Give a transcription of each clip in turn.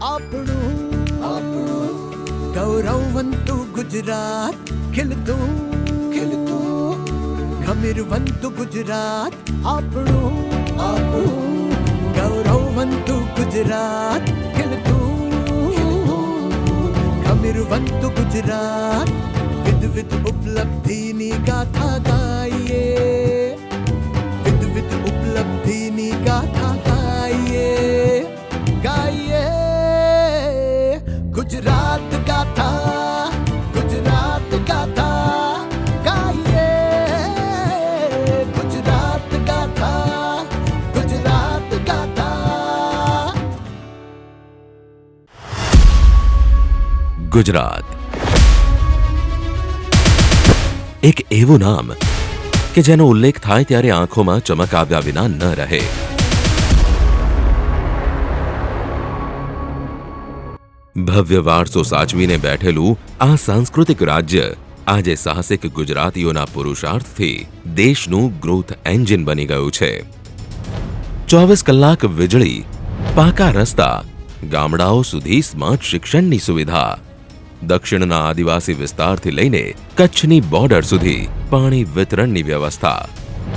આપણું ગૌરવવંતુ ગુજરાત, ખીલતું ખમીરવંતુ ગુજરાત, આપણું ગૌરવવંતુ ગુજરાત, ખીલતું ખમીરવંતુ ગુજરાત, વિધ ઉપલબ્ધિની ગાથા ગાઈએ, વિધ ઉપલબ્ધિની ગાથા ગાઈએ, ગાઈએ ગુજરાત ગાથા, ગુજરાત ગાથા ગાઈએ, ગુજરાત ગાથા, ગુજરાત ગાથા. ગુજરાત એક એવું નામ કે જેનો ઉલ્લેખ થાય ત્યારે આંખોમાં ચમક આવ્યા વિના ન રહે. ભવ્ય વારસો સાચવીને બેઠેલું આ સાંસ્કૃતિક રાજ્ય આજે સાહસિક ગુજરાતીઓના પુરુષાર્થથી દેશનું ગ્રોથ એન્જિન બની ગયું છે. 24 કલાક વીજળી, પાકા રસ્તા, ગામડાઓ સુધી સ્માર્ટ શિક્ષણની સુવિધા, દક્ષિણના આદિવાસી વિસ્તારથી લઈને કચ્છની બોર્ડર સુધી પાણી વિતરણની વ્યવસ્થા,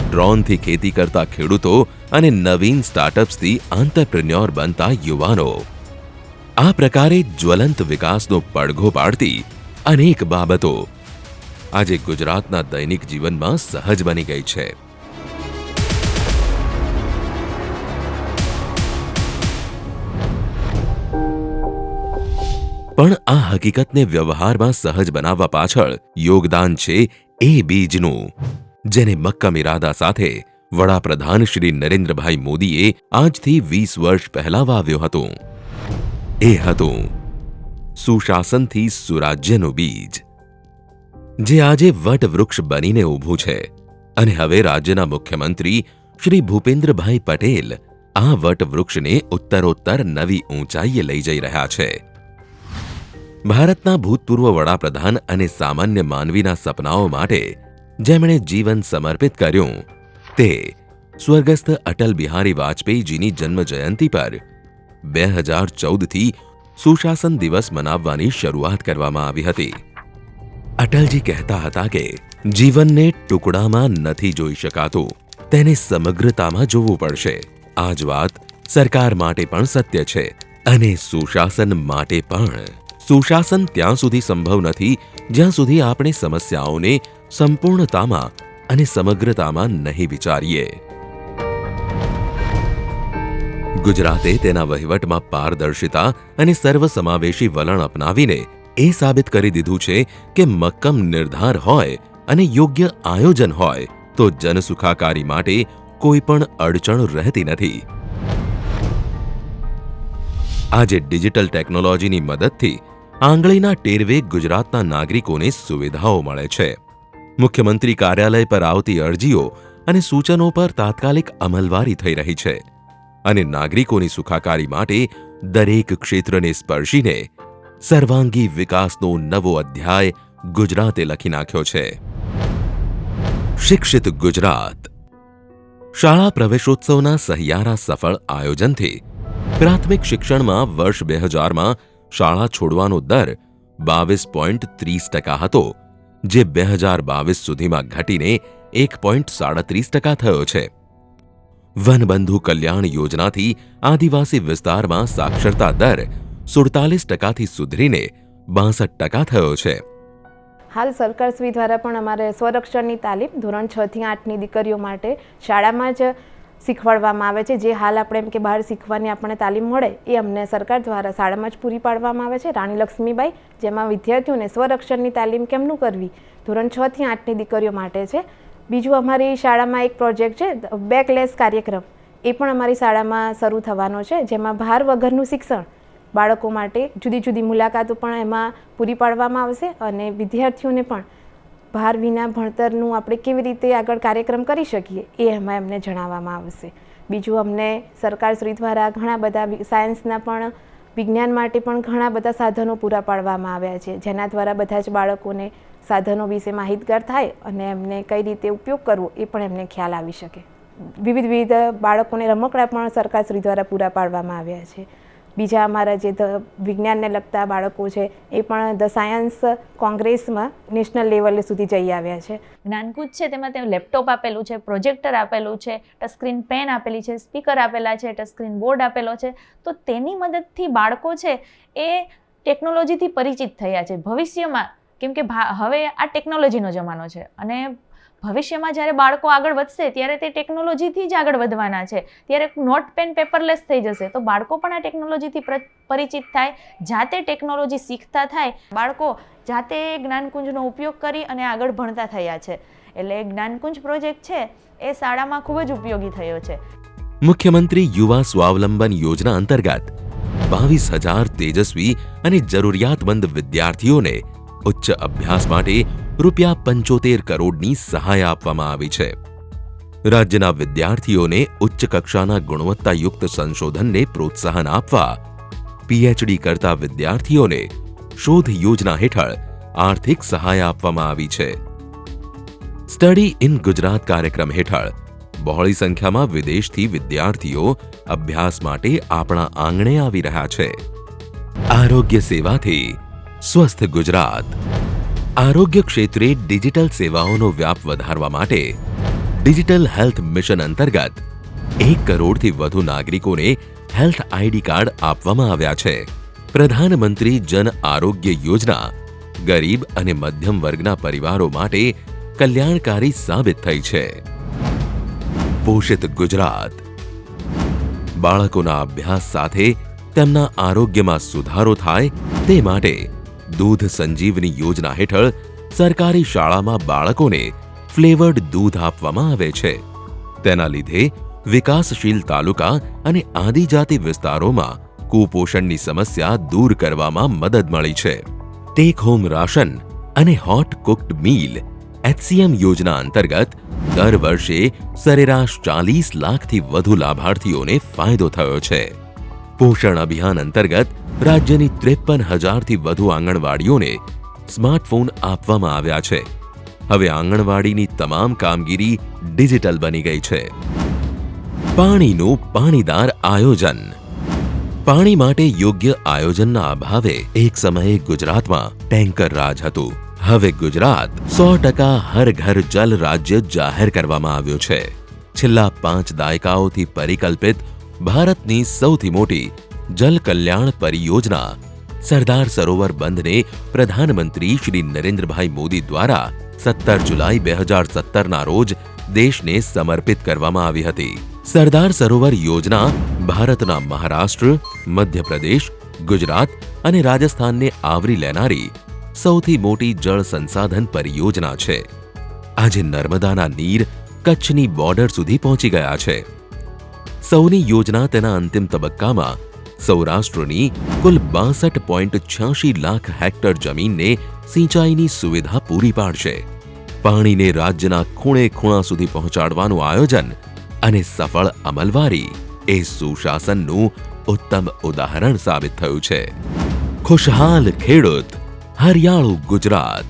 ડ્રોનથી ખેતી કરતા ખેડૂતો અને નવીન સ્ટાર્ટઅપ્સથી આંતરપ્રિન્યોર બનતા યુવાનો. આ પ્રકારે જ્વલંત વિકાસનો પડઘો પાડતી અનેક બાબતો આજે ગુજરાતના દૈનિક જીવનમાં સહજ બની ગઈ છે. પણ આ હકીકતને વ્યવહારમાં સહજ બનાવવા પાછળ યોગદાન છે એ બીજનું, જેને મક્કમ ઇરાદા સાથે વડાપ્રધાન શ્રી નરેન્દ્રભાઈ મોદીએ આજથી 20 વર્ષ પહેલા વાવ્યું હતું. એ હતું સુશાસનથી સુરાજ્યનું બીજ, જે આજે વટવૃક્ષ બનીને ઊભું છે. અને હવે રાજ્યના મુખ્યમંત્રી શ્રી ભૂપેન્દ્રભાઈ પટેલ આ વટવૃક્ષને ઉત્તરોત્તર નવી ઊંચાઈએ લઈ જઈ રહ્યા છે. ભારતના ભૂતપૂર્વ વડાપ્રધાન અને સામાન્ય માનવીના સપનાઓ માટે જેમણે જીવન સમર્પિત કર્યું, તે સ્વર્ગસ્થ અટલ બિહારી વાજપેયીજીની જન્મજયંતિ પર 2014થી સુશાસન દિવસ મનાવવાની શરૂઆત કરવામાં આવી હતી. અટલજી કહેતા હતા કે જીવનને ટુકડામાં નથી જોઈ શકાતું, તેને સમગ્રતામાં જોવું પડશે. આ જ વાત સરકાર માટે પણ સત્ય છે અને સુશાસન માટે પણ. સુશાસન ત્યાં સુધી સંભવ નથી જ્યાં સુધી આપણે સમસ્યાઓને સંપૂર્ણતામાં અને સમગ્રતામાં નહીં વિચારીએ. ગુજરાતે તેના વહીવટમાં પારદર્શિતા અને સર્વસમાવેશી વલણ અપનાવીને એ સાબિત કરી દીધું છે કે મક્કમ નિર્ધાર હોય અને યોગ્ય આયોજન હોય તો જનસુખાકારી માટે કોઈ પણ અડચણ રહેતી નથી. આજે ડિજિટલ ટેકનોલોજીની મદદથી આંગળીના ટેરવે ગુજરાતના નાગરિકોને સુવિધાઓ મળે છે. મુખ્યમંત્રી કાર્યાલય પર આવતી અરજીઓ અને સૂચનો પર તાત્કાલિક અમલવારી થઈ રહી છે અને નાગરિકોની સુખાકારી માટે દરેક ક્ષેત્રને સ્પર્શીને સર્વાંગી વિકાસનો નવો અધ્યાય ગુજરાતે લખી નાખ્યો છે. શિક્ષિત ગુજરાત શાળા પ્રવેશોત્સવના સહિયારા સફળ આયોજનથી પ્રાથમિક શિક્ષણમાં વર્ષ 2000માં શાળા છોડવાનો દર 22.30% હતો, જે 2022 સુધીમાં ઘટીને 1.37% થયો છે. વનબંધુ કલ્યાણ યોજનાથી આદિવાસી વિસ્તારમાં સાક્ષરતા દર 47%થી સુધરીને 62% થયો છે. હાલ સરકારશ્રી દ્વારા પણ અમારે સ્વરક્ષણની તાલીમ ધોરણ 6 થી 8ની દીકરીઓ માટે શાળામાં જ શીખવાડવામાં આવે છે. જે હાલ આપણે એમ કે બહાર શીખવાની આપણને તાલીમ મળે એ અમને સરકાર દ્વારા શાળામાં જ પૂરી પાડવામાં આવે છે. રાણી લક્ષ્મીબાઈ, જેમાં વિદ્યાર્થીઓને સ્વરક્ષણની તાલીમ કેમનું કરવી ધોરણ 6 થી 8ની દીકરીઓ માટે છે. બીજું અમારી શાળામાં એક પ્રોજેક્ટ છે બેકલેસ કાર્યક્રમ, એ પણ અમારી શાળામાં શરૂ થવાનો છે, જેમાં ભાર વગરનું શિક્ષણ બાળકો માટે જુદી જુદી મુલાકાતો પણ એમાં પૂરી પાડવામાં આવશે અને વિદ્યાર્થીઓને પણ ભાર વિના ભણતરનું આપણે કેવી રીતે આગળ કાર્યક્રમ કરી શકીએ એ એમાં એમને જણાવવામાં આવશે. બીજું અમને સરકારશ્રી દ્વારા ઘણા બધા સાયન્સના પણ વિજ્ઞાન માટે પણ ઘણા બધા સાધનો પૂરા પાડવામાં આવ્યા છે, જેના દ્વારા બધા જ બાળકોને સાધનો વિશે માહિતગાર થાય અને એમને કઈ રીતે ઉપયોગ કરવો એ પણ એમને ખ્યાલ આવી શકે. વિવિધ બાળકોને રમકડા પણ સરકારશ્રી દ્વારા પૂરા પાડવામાં આવ્યા છે. બીજા અમારા જે વિજ્ઞાનને લગતા બાળકો છે એ પણ ધ સાયન્સ કોંગ્રેસમાં નેશનલ લેવલે સુધી જઈ આવ્યા છે. જ્ઞાનકુંજ છે તેમાં તે લેપટોપ આપેલું છે, પ્રોજેક્ટર આપેલું છે, ટચસ્ક્રીન પેન આપેલી છે, સ્પીકર આપેલા છે, ટચસ્ક્રીન બોર્ડ આપેલો છે. તો તેની મદદથી બાળકો છે એ ટેકનોલોજીથી પરિચિત થયા છે. ભવિષ્યમાં કેમ કે હવે આ ટેકનોલોજીનો જમાનો છે અને ભવિષ્યમાં જ્યારે બાળકો આગળ વધશે ત્યારે તે ટેકનોલોજીથી જ આગળ વધવાના છે. ત્યારે નોટ પેન પેપરલેસ થઈ જશે તો બાળકો પણ આ ટેકનોલોજીથી પરિચિત થાય, જાતે ટેકનોલોજી શીખતા થાય. બાળકો જાતે જ્ઞાનકુંજનો ઉપયોગ કરી અને આગળ ભણતા થયા છે. એટલે જ્ઞાનકુંજ પ્રોજેક્ટ છે એ શાળામાં ખૂબ જ ઉપયોગી થયો છે. મુખ્યમંત્રી યુવા સ્વાવલંબન યોજના અંતર્ગત 22,000 તેજસ્વી અને જરૂરિયાતમંદ વિદ્યાર્થીઓને ઉચ્ચ અભ્યાસ માટે ₹75 કરોડની સહાય આપવામાં આવી છે. રાજ્યના વિદ્યાર્થીઓને ઉચ્ચ કક્ષાના ગુણવત્તાયુક્ત સંશોધનને પ્રોત્સાહન આપવા PhD કરતા વિદ્યાર્થીઓને શોધ યોજના હેઠળ આર્થિક સહાય આપવામાં આવી છે. સ્ટડી ઇન ગુજરાત કાર્યક્રમ હેઠળ બહોળી સંખ્યામાં વિદેશથી વિદ્યાર્થીઓ અભ્યાસ માટે આપણા આંગણે આવી રહ્યા છે. આરોગ્ય સેવાથી સ્વસ્થ ગુજરાત. આરોગ્ય ક્ષેત્રે ડિજિટલ સેવાઓનો વ્યાપ વધારવા માટે ડિજિટલ હેલ્થ મિશન અંતર્ગત 1 કરોડથી વધુ નાગરિકોને હેલ્થ ID કાર્ડ આપવામાં આવ્યા છે. પ્રધાનમંત્રી જન આરોગ્ય યોજના ગરીબ અને મધ્યમ વર્ગના પરિવારો માટે કલ્યાણકારી સાબિત થઈ છે. પોષિત ગુજરાત. બાળકોના અભ્યાસ સાથે તેમના આરોગ્યમાં સુધારો થાય તે માટે દૂધ સંજીવની યોજના હેઠળ સરકારી શાળામાં બાળકોને ફ્લેવર્ડ દૂધ આપવામાં આવે છે. તેના લીધે વિકાસશીલ તાલુકા અને આદિજાતિ વિસ્તારોમાં કુપોષણની સમસ્યા દૂર કરવામાં મદદ મળી છે. ટેક હોમ રાશન અને હોટ કુક્ડ મીલ HCM યોજના અંતર્ગત દર વર્ષે સરેરાશ 40 લાખથી વધુ લાભાર્થીઓને ફાયદો થયો છે. પોષણ અભિયાન અંતર્ગત રાજ્યની 53,000થી વધુ આંગણવાડીઓને સ્માર્ટફોન આપવામાં આવ્યા છે. હવે આંગણવાડીની તમામ કામગીરી ડિજિટલ બની ગઈ છે. પાણીનું પાણીદાર આયોજન. પાણી માટે યોગ્ય આયોજનના અભાવે એક સમયે ગુજરાતમાં ટેન્કર રાજ હતું. હવે ગુજરાત 100% હર ઘર જલ રાજ્ય જાહેર કરવામાં આવ્યું છે. છેલ્લા 5 દાયકાઓથી પરિકલ્પિત ભારતની સૌથી મોટી જલ કલ્યાણ પરિયોજના સરદાર સરોવર બંધને પ્રધાનમંત્રી શ્રી નરેન્દ્રભાઈ મોદી દ્વારા 17 જુલાઈ 2017ના રોજ દેશને સમર્પિત કરવામાં આવી હતી. સરદાર સરોવર યોજના ભારતના મહારાષ્ટ્ર, મધ્યપ્રદેશ, ગુજરાત અને રાજસ્થાનને આવરી લેનારી સૌથી મોટી જળ સંસાધન પરિયોજના છે. આજે નર્મદાના નીર કચ્છની બોર્ડર સુધી પહોંચી ગયા છે. સૌની યોજના તેના અંતિમ તબક્કામાં સૌરાષ્ટ્રની કુલ 62.86 લાખ હેક્ટર જમીનને સિંચાઈની સુવિધા પૂરી પાડશે. પાણીને રાજ્યના ખૂણે ખૂણા સુધી પહોંચાડવાનું આયોજન અને સફળ અમલવારી એ સુશાસનનું ઉત્તમ ઉદાહરણ સાબિત થયું છે. ખુશહાલ ખેડૂત, હરિયાળું ગુજરાત.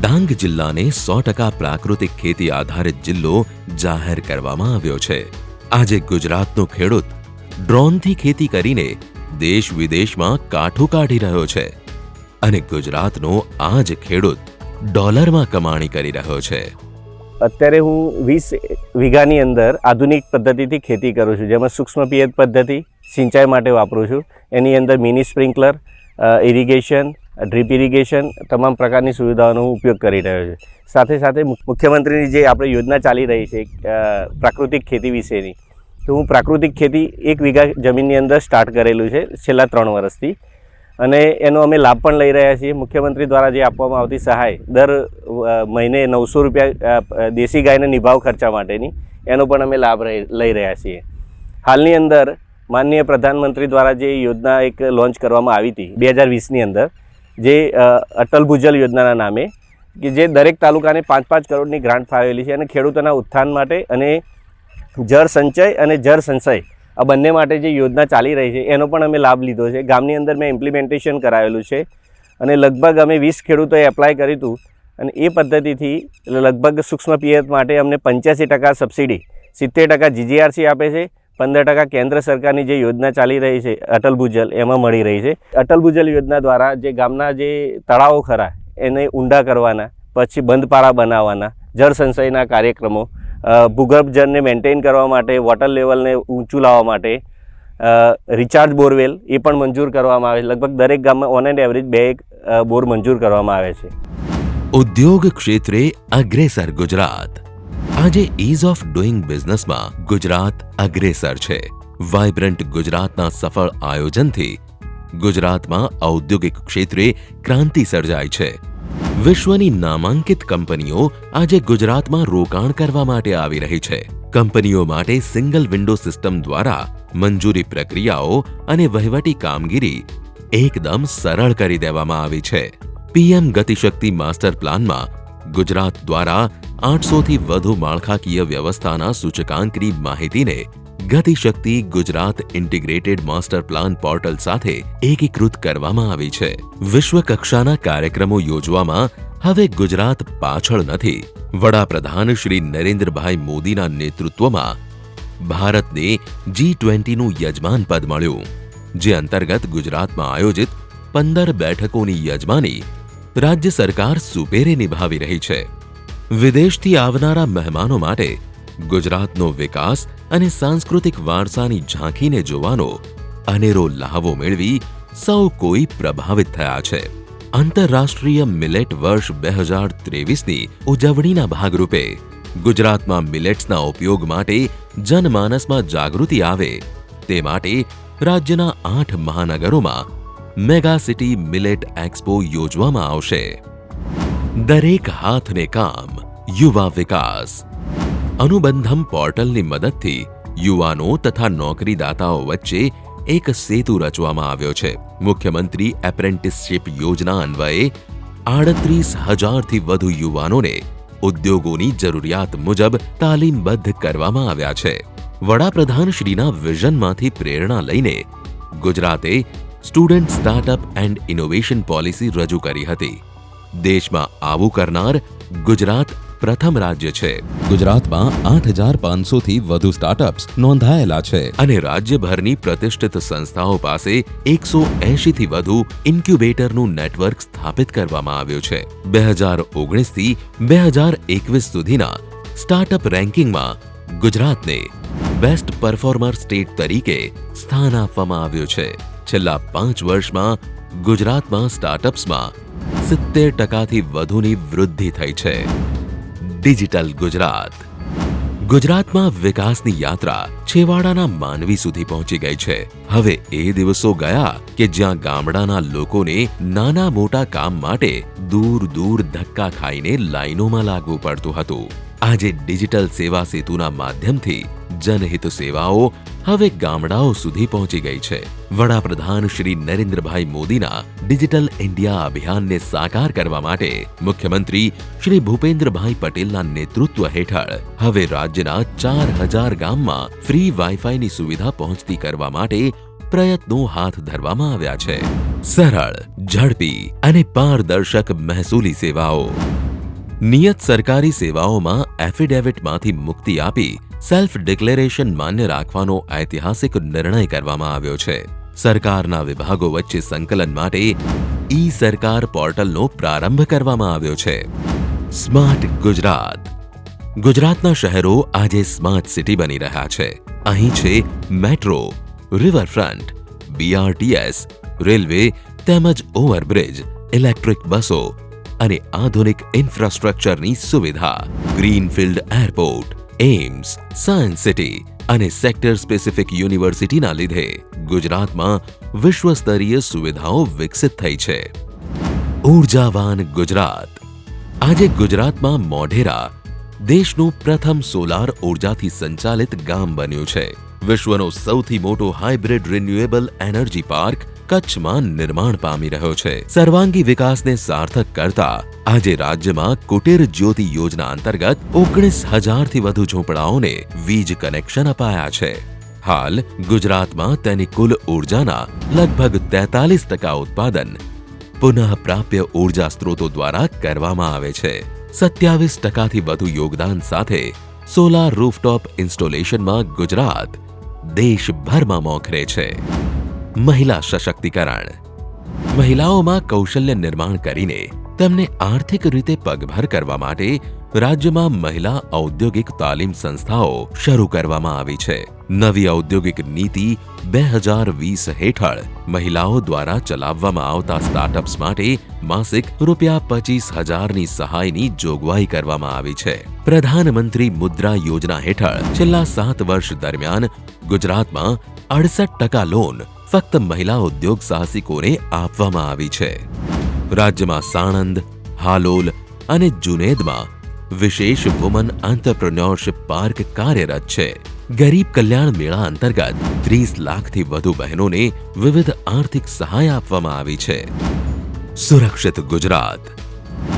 ડાંગ જિલ્લાને 100% પ્રાકૃતિક ખેતી આધારિત જિલ્લો જાહેર કરવામાં આવ્યો છે. આજે ગુજરાતનો ખેડૂત ડ્રોનથી ખેતી કરીને દેશ વિદેશમાં કાઠું કાઢી રહ્યો છે અને ગુજરાતનો આ જ ખેડૂત ડોલરમાં કમાણી કરી રહ્યો છે. અત્યારે હું 20 વીઘાની અંદર આધુનિક પદ્ધતિથી ખેતી કરું છું, જેમાં સૂક્ષ્મ પિયત પદ્ધતિ સિંચાઈ માટે વાપરું છું. એની અંદર mini sprinkler, irrigation, drip irrigation તમામ પ્રકારની સુવિધાઓનો હું ઉપયોગ કરી રહ્યો છું. સાથે સાથે મુખ્યમંત્રીની જે આપણે યોજના ચાલી રહી છે પ્રાકૃતિક ખેતી વિશેની, તો હું પ્રાકૃતિક ખેતી 1 વીઘા જમીનની અંદર સ્ટાર્ટ કરેલું છે છેલ્લા 3 વર્ષથી અને એનો અમે લાભ પણ લઈ રહ્યા છીએ. મુખ્યમંત્રી દ્વારા જે આપવામાં આવતી સહાય દર મહિને 900 રૂપિયા દેશી ગાયના નિભાવ ખર્ચા માટેની, એનો પણ અમે લાભ લઈ રહ્યા છીએ. હાલની અંદર માનનીય પ્રધાનમંત્રી દ્વારા જે યોજના એક લોન્ચ કરવામાં આવી હતી 2020ની અંદર, જે અટલ ભૂજલ યોજનાના નામે, કે જે દરેક તાલુકાને 5-5 કરોડની ગ્રાન્ટ ફાળવેલી છે અને ખેડૂતોના ઉત્થાન માટે અને જળ સંચય અને જળ સંચય આ બંને માટે જે યોજના ચાલી રહી છે એનો પણ અમે લાભ લીધો છે. ગામની અંદર મેં ઇમ્પ્લિમેન્ટેશન કરાવેલું છે અને લગભગ અમે 20 ખેડૂતોએ એપ્લાય કર્યું હતું અને એ પદ્ધતિથી લગભગ સૂક્ષ્મ પિયત માટે અમને 85% સબસિડી, 70% GGRC આપે છે, 15% કેન્દ્ર સરકારની જે યોજના ચાલી રહી છે અટલ ભૂજલ એમાં મળી રહી છે. અટલ ભૂજલ યોજના દ્વારા જે ગામના જે તળાવો ખરા એને ઊંડા કરવાના, પછી બંધપાળા બનાવવાના, જળ સંચયના કાર્યક્રમો, ભૂગર્ભ જળને મેન્ટેન કરવા માટે, વોટર લેવલને ઊંચું લાવવા માટે રિચાર્જ બોરવેલ એ પણ મંજૂર કરવામાં આવે છે. લગભગ દરેક ગામમાં ઓન એન્ડ એવરેજ 2 બોર મંજૂર કરવામાં આવે છે. ઉદ્યોગ ક્ષેત્રે અગ્રેસર ગુજરાત. આજે ઇઝ ઓફ ડુઇંગ બિઝનેસમાં ગુજરાત અગ્રેસર છે. વાઇબ્રન્ટ ગુજરાતના સફળ આયોજનથી ગુજરાતમાં ઔદ્યોગિક ક્ષેત્રે ક્રાંતિ સર્જાઈ છે. વિશ્વની નામાંકિત કંપનીઓ આજે ગુજરાતમાં રોકાણ કરવા માટે આવી રહી છે. કંપનીઓ માટે સિંગલ વિન્ડો સિસ્ટમ દ્વારા મંજૂરી પ્રક્રિયાઓ અને વહીવટી કામગીરી એકદમ સરળ કરી દેવામાં આવી છે. પીએમ ગતિશક્તિ માસ્ટર પ્લાનમાં ગુજરાત દ્વારા 800 થી વધુ માળખાકીય વ્યવસ્થાના સૂચકાંકની માહિતીને Gatishakti Gujarat integrated master plan portal સાથે એકીકૃત કરવામાં આવી છે. વિશ્વ કક્ષાના કાર્યક્રમો યોજવામાં હવે ગુજરાત પાછળ નથી. વડાપ્રધાન શ્રી નરેન્દ્રભાઈ મોદીના નેતૃત્વમાં ભારતને G20નું યજમાન પદ મળ્યું, જે અંતર્ગત ગુજરાતમાં આયોજિત 15 બેઠકોની યજમાની રાજ્ય સરકાર સુપેરે નિભાવી રહી છે. વિદેશથી આવનારા મહેમાનો માટે ગુજરાતનો વિકાસ અને સાંસ્કૃતિક વારસાની ઝાંખીને જોવાનો અનેરો લહાવો મેળવી સૌ કોઈ પ્રભાવિત થયા છે. આંતરરાષ્ટ્રીય મિલેટ વર્ષ 2023ની ઉજવણીના ભાગરૂપે ગુજરાતમાં મિલેટ્સના ઉપયોગ માટે જનમાનસમાં જાગૃતિ આવે તે માટે રાજ્યના 8 મહાનગરોમાં મેગા સિટી મિલેટ એક્સપો યોજવામાં આવશે. દરેક હાથને કામ, યુવા વિકાસ. અનુબંધમ પોર્ટલની મદદથી યુવાનો તથા નોકરીદાતાઓ વચ્ચે એક સેતુ રચવામાં આવ્યો છે. મુખ્યમંત્રી એપ્રેન્ટિસશીપ યોજના અન્વયે 38,000થી વધુ યુવાનોને ઉદ્યોગોની જરૂરિયાત મુજબ તાલીમબદ્ધ કરવામાં આવ્યા છે. વડાપ્રધાન શ્રીના વિઝનમાંથી પ્રેરણા લઈને ગુજરાતે student startup and innovation policy રજૂ કરી હતી. દેશમાં આવું કરનાર ગુજરાત પ્રથમ રાજ્ય છે. ગુજરાતમાં 8,500થી વધુ સ્ટાર્ટઅપ્સ નોંધાયેલા છે અને રાજ્યભરની પ્રતિષ્ઠિત સંસ્થાઓ પાસે 180થી વધુ ઇન્ક્યુબેટરનું નેટવર્ક સ્થાપિત કરવામાં આવ્યું છે. 2019થી 2021 સુધીના સ્ટાર્ટઅપ રેન્કિંગમાં ગુજરાતને બેસ્ટ પરફોર્મર સ્ટેટ તરીકે સ્થાન આપવામાં આવ્યું છે. છેલ્લા 5 વર્ષમાં ગુજરાતમાં સ્ટાર્ટઅપ્સમાં 70%થી વધુની વૃદ્ધિ થઈ છે. ડિજિટલ ગુજરાત. ગુજરાતમાં વિકાસની યાત્રા છેવાડાના માનવી સુધી પહોંચી ગઈ છે. હવે એ દિવસો ગયા કે જ્યાં ગામડાના લોકોને નાના મોટા કામ માટે દૂર દૂર ધક્કા ખાઈને લાઈનોમાં લાગવું પડતું હતું. આજે ડિજિટલ સેવા સેતુના માધ્યમથી જનહિત સેવાઓ હવે ગામડાઓ સુધી પહોંચી ગઈ છે. વડાપ્રધાન શ્રી નરેન્દ્રભાઈ મોદીના ડિજિટલ ઇન્ડિયા અભિયાનને સાકાર કરવા માટે મુખ્યમંત્રી શ્રી ભૂપેન્દ્રભાઈ પટેલના નેતૃત્વ હેઠળ હવે રાજ્યના 4,000 ગામમાં ફ્રી વાઈફાઈની સુવિધા પહોંચતી કરવા માટે પ્રયત્નો હાથ ધરવામાં આવ્યા છે. સરળ, ઝડપી અને પારદર્શક મહેસૂલી સેવાઓ. નિયત સરકારી સેવાઓમાં એફિડેવિટમાંથી મુક્તિ આપી સેલ્ફ ડિક્લેરેશન માન્ય રાખવાનો ઐતિહાસિક નિર્ણય કરવામાં આવ્યો છે. સરકારના વિભાગો વચ્ચે સંકલન માટે ઈ સરકાર પોર્ટલનો પ્રારંભ કરવામાં આવ્યો છે. સ્માર્ટ ગુજરાત. ગુજરાતના શહેરો આજે સ્માર્ટ સિટી બની રહ્યા છે. અહીં છે મેટ્રો, રિવરફ્રન્ટ, BRTS, રેલવે તેમજ ઓવરબ્રિજ, ઇલેક્ટ્રિક બસો અને આધુનિક ઇન્ફ્રાસ્ટ્રક્ચરની સુવિધા. Greenfield airport, AIIMS, science city અને સેક્ટર સ્પેસિફિક યુનિવર્સિટીના લીધે ગુજરાતમાં વિશ્વસ્તરીય સુવિધાઓ વિકસિત થઈ છે. ઉર્જાવાન ગુજરાત. આજે ગુજરાતમાં મોઢેરા દેશનું પ્રથમ સોલાર ઉર્જાથી સંચાલિત ગામ બન્યું છે. વિશ્વનો સૌથી મોટો હાઇબ્રિડ રિન્યુએબલ એનર્જી પાર્ક કચ્છમાં નિર્માણ પામી રહ્યો છે. સર્વાંગી વિકાસને સાર્થક કરતા આજે રાજ્યમાં કુટીર જ્યોતિ યોજના અંતર્ગત 19,000થી વધુ ઝૂંપડાઓને વીજ કનેક્શન અપાયા છે. હાલ ગુજરાતમાં તેની કુલ ઉર્જાના લગભગ 43% ઉત્પાદન પુનઃપ્રાપ્ય ઉર્જા સ્ત્રોતો દ્વારા કરવામાં આવે છે. 27%થી વધુ યોગદાન સાથે સોલાર રૂફટોપ ઇન્સ્ટોલેશનમાં ગુજરાત દેશભરમાં મોખરે છે. મહિલા સશક્તિકરણ. મહિલાઓમાં કૌશલ્ય નિર્માણ કરીને તેમને આર્થિક રીતે પગભર કરવા માટે રાજ્યમાં મહિલા ઔદ્યોગિક તાલીમ સંસ્થાઓ શરૂ કરવામાં આવી છે. નવી ઔદ્યોગિક નીતિ 2020 હેઠળ મહિલાઓ દ્વારા ચલાવવામાં આવતા સ્ટાર્ટઅપ્સ માટે માસિક ₹25,000ની સહાયની જોગવાઈ કરવામાં આવી છે. પ્રધાનમંત્રી મુદ્રા યોજના હેઠળ છેલ્લા 7 વર્ષ દરમિયાન ગુજરાતમાં 68% લોન ફક્ત મહિલા ઉદ્યોગ સાહસિકોને આપવામાં આવી છે. રાજ્યમાં સાણંદ, હાલોલ અને જુનેદમાં વિશેષ વુમન એન્ટરપ્રેન્યોરશિપ પાર્ક કાર્યરત છે. ગરીબ કલ્યાણ મેળા અંતર્ગત 30 લાખથી વધુ બહેનોને વિવિધ આર્થિક સહાય આપવામાં આવી છે. સુરક્ષિત ગુજરાત.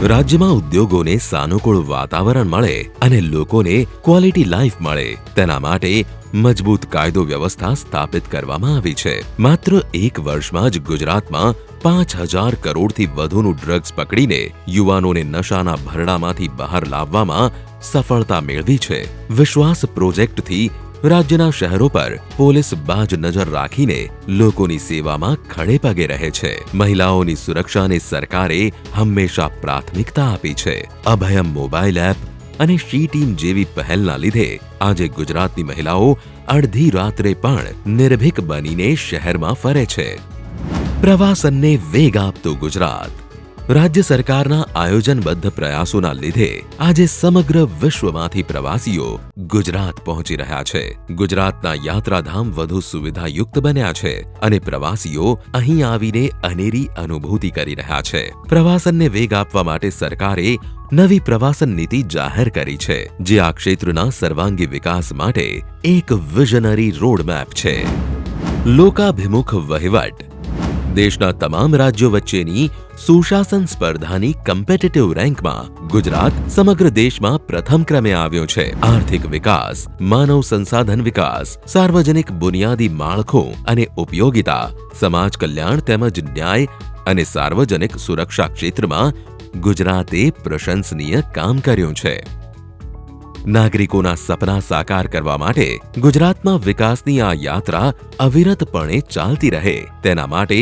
રાજ્યમાં ઉદ્યોગોને સાનુકૂળ વાતાવરણ મળે અને લોકોને ક્વોલિટી લાઈફ મળે તેના માટે મજબૂત કાયદો વ્યવસ્થા સ્થાપિત કરવામાં આવી છે. માત્ર 1 વર્ષમાં જ ગુજરાતમાં 5,000 કરોડથી વધુનું ડ્રગ્સ પકડીને યુવાનોને નશાના ભરડામાંથી બહાર લાવવામાં સફળતા મેળવી છે. વિશ્વાસ પ્રોજેક્ટથી રાજ્યના શહેરો પર પોલીસ બાજ નજર રાખીને લોકોની સેવામાં ખડે પગે રહે છે. મહિલાઓની સુરક્ષાને સરકારે હંમેશા પ્રાથમિકતા આપી છે. અભયમ મોબાઈલ એપ અને શી ટીમ જેવી પહેલના લીધે આજે ગુજરાતની મહિલાઓ અડધી રાત્રે પણ નિર્ભીક બનીને શહેરમાં ફરે છે. પ્રવાસનને વેગ આપતું ગુજરાત. રાજ્ય સરકારના આયોજનબદ્ધ પ્રયાસોના લીધે આજે સમગ્ર વિશ્વમાંથી પ્રવાસીઓ ગુજરાત પહોંચી રહ્યા છે. ગુજરાતના યાત્રાધામ વધુ સુવિધાયુક્ત બન્યા છે અને પ્રવાસીઓ અહીં આવીને અનેરી અનુભૂતિ કરી રહ્યા છે. પ્રવાસનને વેગ આપવા માટે સરકારે નવી પ્રવાસન નીતિ જાહેર કરી છે, જે આ ક્ષેત્રના સર્વાંગી વિકાસ માટે એક વિઝનરી રોડમેપ છે. લોકાભિમુખ વહીવટ. દેશના તમામ રાજ્યો વચ્ચેની સુશાસન સ્પર્ધાની કમ્પિટિટિવ રેન્કમાં ગુજરાત સમગ્ર દેશમાં પ્રથમ ક્રમે આવ્યો છે. આર્થિક વિકાસ, માનવ સંસાધન વિકાસ, સાર્વજનિક બુનિયાદી માળખું અને ઉપયોગિતા, સમાજ કલ્યાણ તેમજ ન્યાય અને સાર્વજનિક સુરક્ષા ક્ષેત્રમાં ગુજરાતે પ્રશંસનીય કામ કર્યું છે. નાગરિકોના સપના સાકાર કરવા માટે ગુજરાતમાં વિકાસની આ યાત્રા અવિરતપણે ચાલતી રહે તેના માટે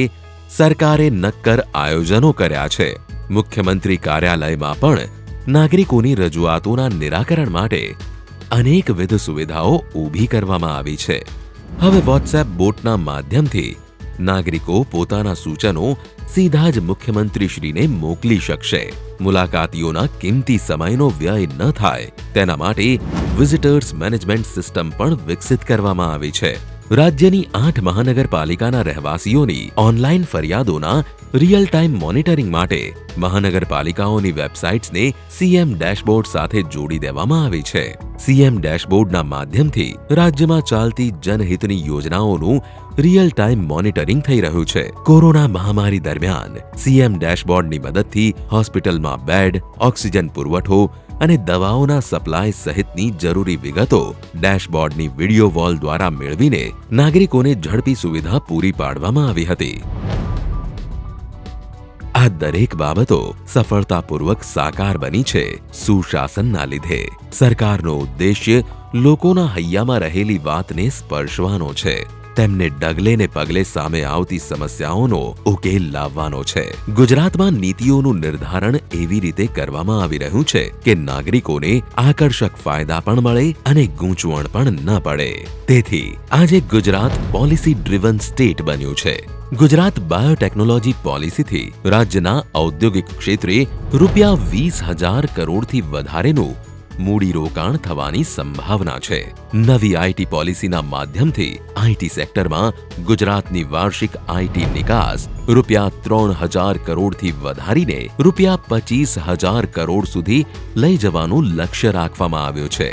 સરકારે નક્કર આયોજનો કર્યા છે. મુખ્યમંત્રી કાર્યાલયમાં પણ નાગરિકોની રજૂઆતોના નિરાકરણ માટે અનેકવિધ સુવિધાઓ ઊભી કરવામાં આવી છે. હવે વોટ્સએપ બોટના માધ્યમથી નાગરિકો પોતાના સૂચનો સીધા જ મુખ્યમંત્રીશ્રીને મોકલી શકશે. મુલાકાતીઓના કિંમતી સમયનો વ્યય ન થાય તેના માટે વિઝિટર્સ મેનેજમેન્ટ સિસ્ટમ પણ વિકસિત કરવામાં આવી છે. રાજ્યની 8 મહાનગરપાલિકાના રહેવાસીઓની ઓનલાઈન ફરિયાદોના રિયલ ટાઈમ મોનિટરિંગ માટે મહાનગરપાલિકાઓની વેબસાઇટ્સને સીએમ ડેશબોર્ડ સાથે જોડી દેવામાં આવી છે. સીએમ ડેશબોર્ડના માધ્યમથી રાજ્યમાં ચાલતી જનહિતની યોજનાઓનું રિયલ ટાઈમ મોનિટરિંગ થઈ રહ્યું છે. કોરોના મહામારી દરમિયાન સીએમ ડેશબોર્ડની મદદથી હોસ્પિટલમાં બેડ, ઓક્સિજન પુરવઠો અને દવાઓના સપ્લાય સહિતની જરૂરી વિગતો ડેશબોર્ડની વિડીયો વોલ દ્વારા મેળવીને નાગરિકોને ઝડપી સુવિધા પૂરી પાડવામાં આવી હતી. આ દરેક બાબતો સફળતાપૂર્વક સાકાર બની છે સુશાસનના લીધે. સરકારનો ઉદ્દેશ્ય લોકોના હૈયામાં રહેલી વાતને સ્પર્શવાનો છે, તેમને ડગલે ને પગલે સામે આવતી સમસ્યાઓનો ઉકેલ લાવવાનો છે. ગુજરાતમાં નીતિઓનું નિર્ધારણ એવી રીતે કરવામાં આવી રહ્યું છે કે નાગરિકોને આકર્ષક ફાયદા પણ મળે અને ગૂંચવણ પણ ન પડે. તેથી આજે ગુજરાત પોલિસી ડ્રિવન સ્ટેટ બન્યું છે. ગુજરાત બાયોટેકનોલોજી પોલિસીથી રાજ્યના ઔદ્યોગિક ક્ષેત્રે ₹20,000 કરોડથી વધારેનું મૂડીરોકાણ થવાની સંભાવના છે. નવી આઈટી પોલિસીના માધ્યમથી આઈટી સેક્ટરમાં ગુજરાતની વાર્ષિક આઈટી નિકાસ ₹3,000 કરોડથી વધારીને ₹25,000 કરોડ સુધી લઈ જવાનું લક્ષ્ય રાખવામાં આવ્યું છે.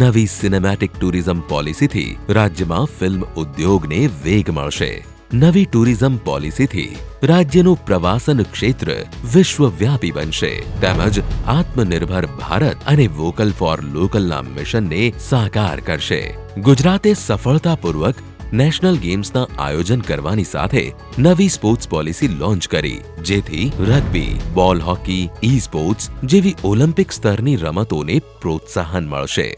નવી સિનેમેટિક ટુરિઝમ પોલિસીથી રાજ્યમાં ફિલ્મ ઉદ્યોગને વેગ મળશે. નવી ટુરિઝમ પોલિસીથી રાજ્યનું પ્રવાસન ક્ષેત્ર વિશ્વવ્યાપી બનશે તેમજ આત્મનિર્ભર ભારત અને વોકલ ફોર લોકલના મિશનને સાકાર કરશે. ગુજરાતે સફળતાપૂર્વક નેશનલ ગેમ્સના આયોજન કરવાની સાથે નવી સ્પોર્ટ્સ પોલિસી લોન્ચ કરી, જેથી રગ્બી, બોલ હોકી, ઈ સ્પોર્ટ્સ જેવી ઓલિમ્પિક સ્તરની રમતોને પ્રોત્સાહન મળશે.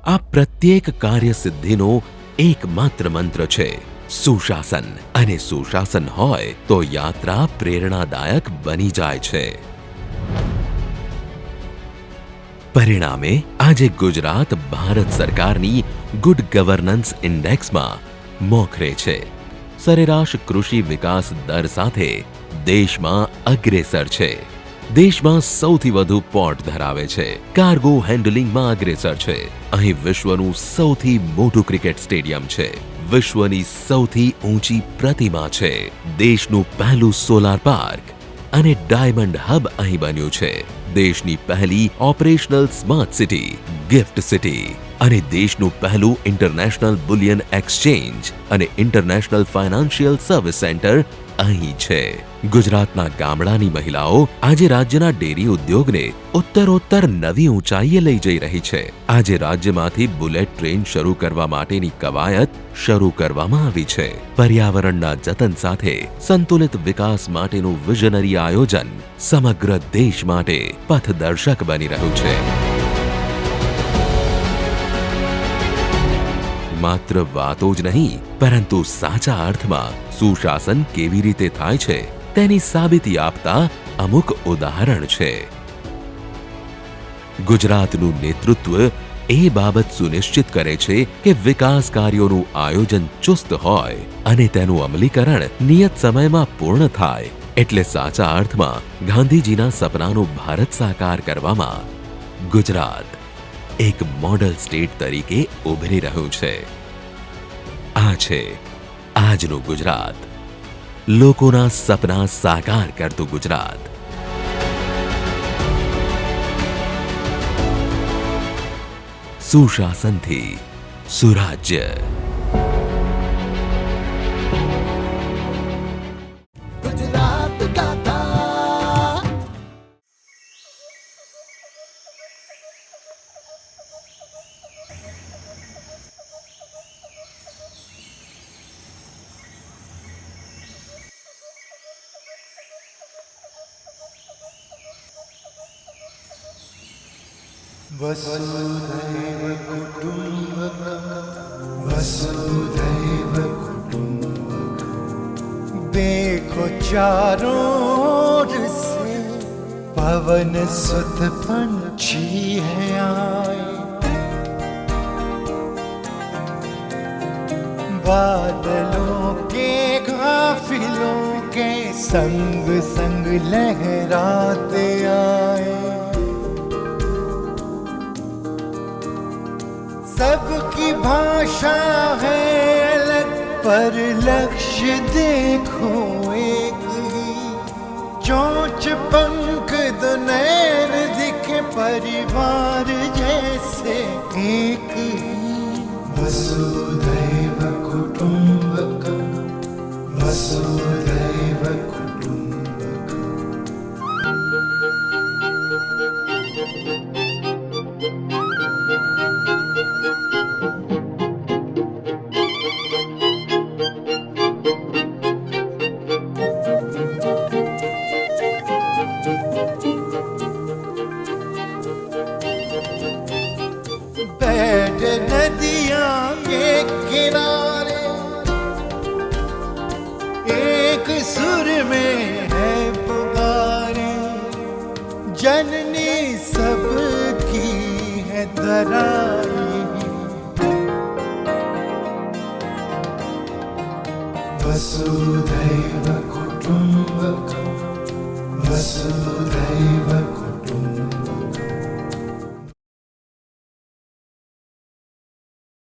આ પ્રત્યેક કાર્યસિદ્ધિનો એકમાત્ર મંત્ર છે સુશાસન, અને સુશાસન હોય તો યાત્રા પ્રેરણાદાયક બની જાય છે. પરિણામે આજે ગુજરાત ભારત સરકારની ગુડ ગવર્નન્સ ઇન્ડેક્સમાં મોખરે છે. સરેરાશ કૃષિ વિકાસ દર સાથે દેશમાં અગ્રેસર છે. દેશમાં સૌથી વધુ પોર્ટ ધરાવે છે. કાર્ગો હેન્ડલિંગમાં અગ્રેસર છે. અહીં વિશ્વનું સૌથી મોટું ક્રિકેટ સ્ટેડિયમ છે. વિશ્વની સૌથી ઊંચી પ્રતિમા છે. દેશનું પહેલું સોલાર પાર્ક અને ડાયમંડ હબ અહીં બન્યું છે. દેશની પહેલી operational smart city gift city અને દેશનું પહેલું ઇન્ટરનેશનલ બુલિયન એક્સચેન્જ અને ઇન્ટરનેશનલ ફાઇનાન્શિયલ સર્વિસ સેન્ટર અહીં છે. ગુજરાતના ગામડાની મહિલાઓ આજે રાજ્યના ડેરી ઉદ્યોગને ઉત્તરોત્તર નવી ઊંચાઈએ લઈ જઈ રહી છે. આજે રાજ્યમાંથી બુલેટ ટ્રેન શરૂ કરવા માટેની કવાયત શરૂ કરવામાં આવી છે. પર્યાવરણના જતન સાથે સંતુલિત વિકાસ માટેનું વિઝનરી આયોજન સમગ્ર દેશ માટે પથદર્શક બની રહ્યું છે. માત્ર વાતો જ નહીં, પરંતુ સાચા અર્થમાં સુશાસન કેવી રીતે થાય છે તેની સાબિતી આપતા અમુક ઉદાહરણ છે. ગુજરાતનું નેતૃત્વ એ બાબત સુનિશ્ચિત કરે છે કે વિકાસ કાર્યોનું આયોજન ચુસ્ત હોય અને તેનું અમલીકરણ નિયત સમયમાં પૂર્ણ થાય. એટલે સાચા અર્થમાં ગાંધીજીના સપનાનું ભારત સાકાર કરવામાં ગુજરાત એક મોડલ સ્ટેટ તરીકે ઉભરી રહ્યું છે. આ છે આજનું ગુજરાત, લોકોના સપના સાકાર કરતું ગુજરાત. સુશાસનથી સુરાજ્ય. गुजरात गाथा वसुधैव कुटुम्बकम् वसुधैव कुटुम्बकम् देखो चारों ओर से पवन सुत पंछी है आए बादलों के काफिलों के संग संग लहराते आए सबकी भाषा है अलग पर लक्ष्य देखो एक ही चोंच पंख दो नैन दिखे परिवार जैसे एक ही वसुधैव कुटुम्बकम् वसुधैव कुटुम्बकम् बैठ नदियां के किनारे एक सुर में है पुकारे जननी सबकी है धराई वसुधैव कुटुम्बकम् वसुधैव